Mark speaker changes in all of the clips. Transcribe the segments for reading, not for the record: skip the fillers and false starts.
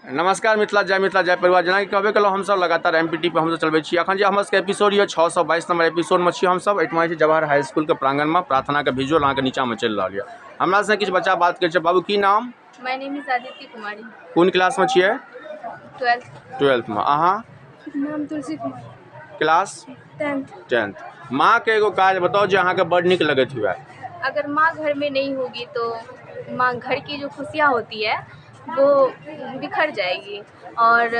Speaker 1: नमस्कार मिथिला जय परिवार। जेना कि कहबे कलहुँ हमसब लगातार MPT पर हमसब चलबै छी। अखन जे हमर सबके एपिसोड ये 622 नंबर एपिसोड में छी हमसब। एहिठमा जवाहर हाई स्कूल के प्रांगण में प्रार्थना के विजुअल अहाँके नीचा में चलि रहल यऽ। हमरा से किछु बच्चा बात करै छै। बाबू की नाम?
Speaker 2: My name is Aditya Kumari.
Speaker 1: Cone class में छियै?
Speaker 2: 12th
Speaker 1: में। अहाँ?
Speaker 2: नाम तुलसी कुमार।
Speaker 1: Class 10th। माँ के एगो काज बताओ जो अहाँके बड़ नीक लगैत हुए।
Speaker 2: अगर माँ घर में नहीं होगी तो माँ घर की जो खुशियाँ होती है वो बिखर जाएगी। और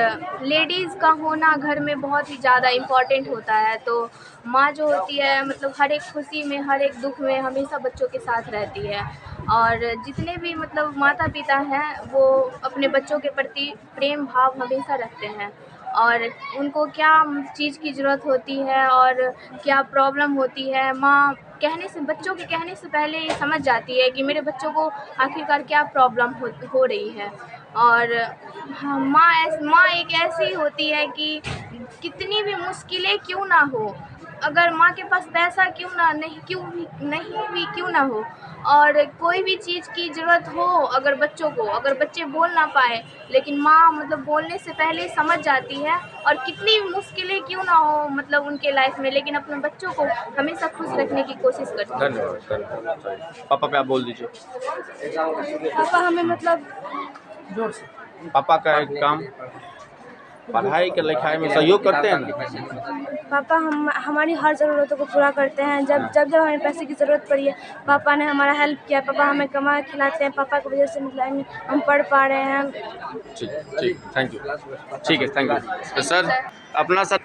Speaker 2: लेडीज़ का होना घर में बहुत ही ज़्यादा इम्पॉर्टेंट होता है। तो माँ जो होती है मतलब हर एक खुशी में हर एक दुख में हमेशा बच्चों के साथ रहती है। और जितने भी मतलब माता पिता हैं वो अपने बच्चों के प्रति प्रेम भाव हमेशा रखते हैं। और उनको क्या चीज़ की ज़रूरत होती है और क्या प्रॉब्लम होती है, माँ बच्चों के कहने से पहले ये समझ जाती है कि मेरे बच्चों को आखिरकार क्या प्रॉब्लम हो रही है। और हाँ, माँ एक ऐसी होती है कि कितनी भी मुश्किलें क्यों ना हो, अगर माँ के पास पैसा नहीं भी क्यों ना हो, और कोई भी चीज़ की ज़रूरत हो अगर बच्चों को, अगर बच्चे बोल ना पाए लेकिन माँ मतलब बोलने से पहले समझ जाती है। और कितनी भी मुश्किलें क्यों ना हो मतलब उनके लाइफ में, लेकिन अपने बच्चों को हमेशा खुश रखने की कोशिश करती है।
Speaker 1: धन्यवाद। पापा पे आप बोल दीजिए।
Speaker 2: पापा हमें मतलब
Speaker 1: पापा का एक काम पढ़ाई के लिखाई में सहयोग करते हैं ना?
Speaker 2: पापा हमारी हर ज़रूरतों को पूरा करते हैं। जब हमें पैसे की ज़रूरत पड़ी है पापा ने हमारा हेल्प किया। पापा हमें कमा के खिलाते हैं। पापा की वजह से मतलब हम पढ़ पा रहे हैं।
Speaker 1: ठीक, थैंक यू। ठीक है, थैंक यू। तो सर अपना सर